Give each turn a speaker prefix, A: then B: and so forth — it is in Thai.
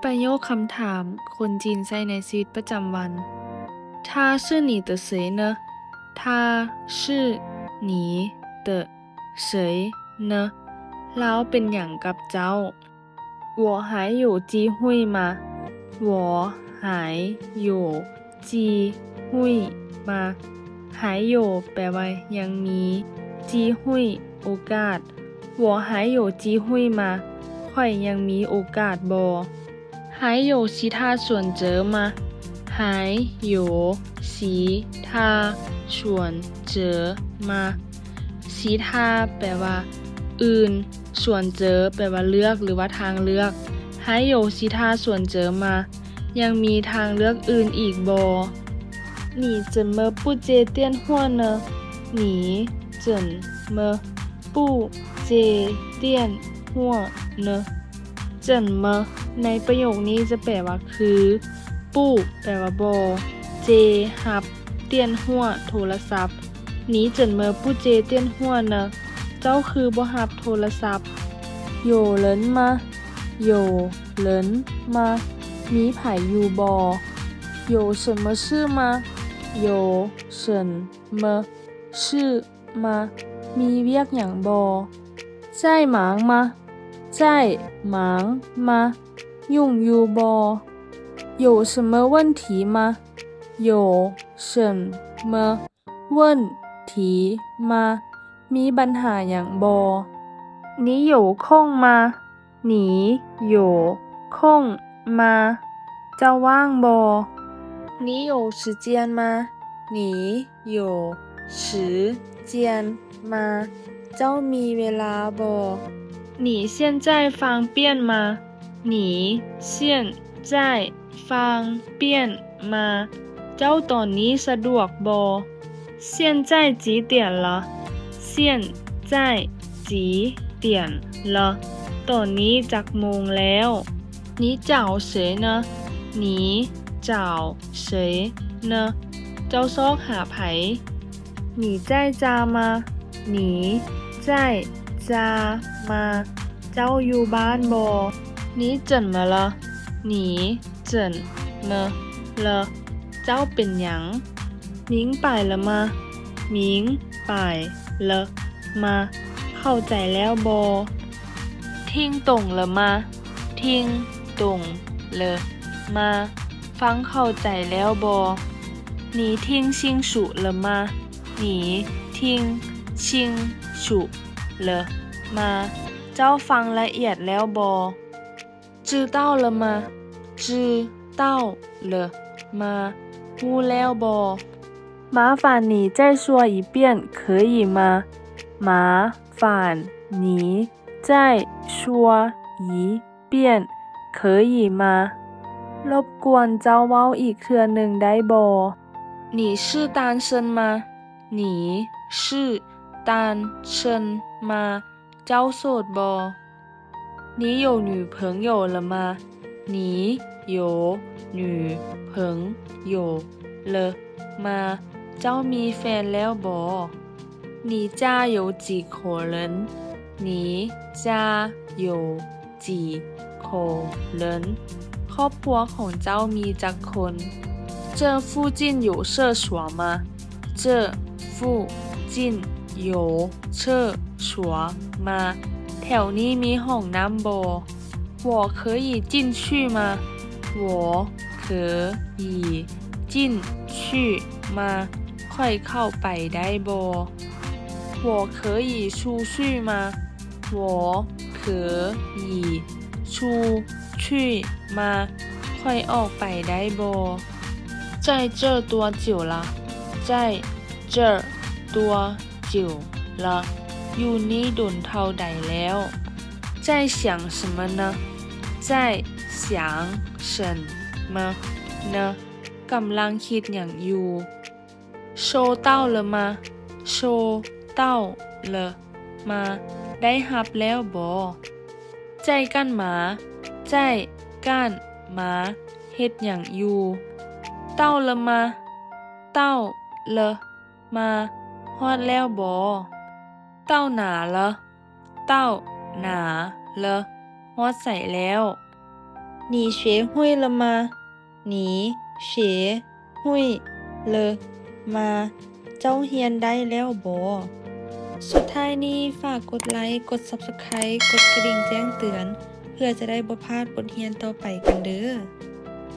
A: ประโยคคำถามคนจีนใช้ในชีวิตประจำวัน他是你的谁呢他是你的谁呢แล้วเป็นหยังกับเจ้า我还有机会吗我还有机会吗还有แปลว่ายังมี机会โอกาส我还有机会吗ข้อยยังมีโอกาสบ่还有其他选择吗还有其他选择吗其他แปลว่าอื่นส่วนเจอแปลว่าเลือกหรือว่าทางเลือก还有其他选择吗ยังมีทางเลือกอื่นอีกบ่你怎么不接电话呢你怎么不接电话呢怎么ในประโยคนี้จะแปลว่าคือปู้แปลว่าบ่เจฮับเตี้ยนหัวโทรศัพท์你怎么不接电话呢เจ้าคือบ่รับโทรศัพท์有人吗有人吗มีไผอยู่บ่有什么事吗有什么事吗มีเวียกหยังบ่在忙吗在忙吗ยุ่งอยู่บ่有什么问题吗有什么问题吗มีปัญหาหยังบ่你有空吗你有空吗เจ้าว่างบ่你有时间吗你有时间吗เจ้ามีเวลาบ่你现在方便吗你现在方便吗เจ้าตอนนี้สะดวกบ่现在几点了现在几点了ตอนนี้จักโมงแล้ว你找谁呢你找谁呢เจ้าซอกหาไผ你在家吗你在家吗เจ้าอยู่บ้านบ่你怎么了你怎么了เจ้าเป็นหยังมิงไป了吗มิงไป了吗เข้าใจแล้วบ่ทิ้งตรง了吗ทิ้งตรง了吗ฟังเข้าใจแล้วบ่你听清楚了吗你听清楚了吗เจ้าฟังละเอียดแล้วบ่知道了吗知道了吗รู้แล้วบ่麻烦你再说一遍可以吗麻烦你再说一遍可以吗รบกวนเจ้าเว้าอีกเทื่อหนึ่งได้บ่你是单身吗你是单身吗เจ้าโสดบ่你有女朋友了吗你有女朋友了吗เจ้ามีแฟนแล้วบ่你家有几口人你家有几口人ครอบครัวของเจ้ามีจักคน这附近有厕所吗这附近有厕所吗แถวนี้มีห้องน้ำบ่我可以进去吗我可以进去吗ค่อยเข้าไปได้บ่我可以出去吗我可以出去吗ค่อยออกไปได้บ่在这多久了在这多久了อยู่นี่ดนเท่าใดแล้ว在想什么呢在想什么呢กำลังคิดหยังอยู่收到了吗收到了吗ได้รับแล้วบ่在干嘛在干嘛เฮ็ดหยังอยู่到了吗到了吗ฮอดแล้วบ่到哪了到哪了ฮอดใส่แล้ว
B: 你学会了吗？你学会了吗？เจ้าเรียนได้แล้วบ่สุดท้ายนี้ฝากกดไลค์กด Subscribe กดกระดิ่งแจ้งเตือนเพื่อจะได้บ่พลาดบทเรียนต่อไปกันเด้อ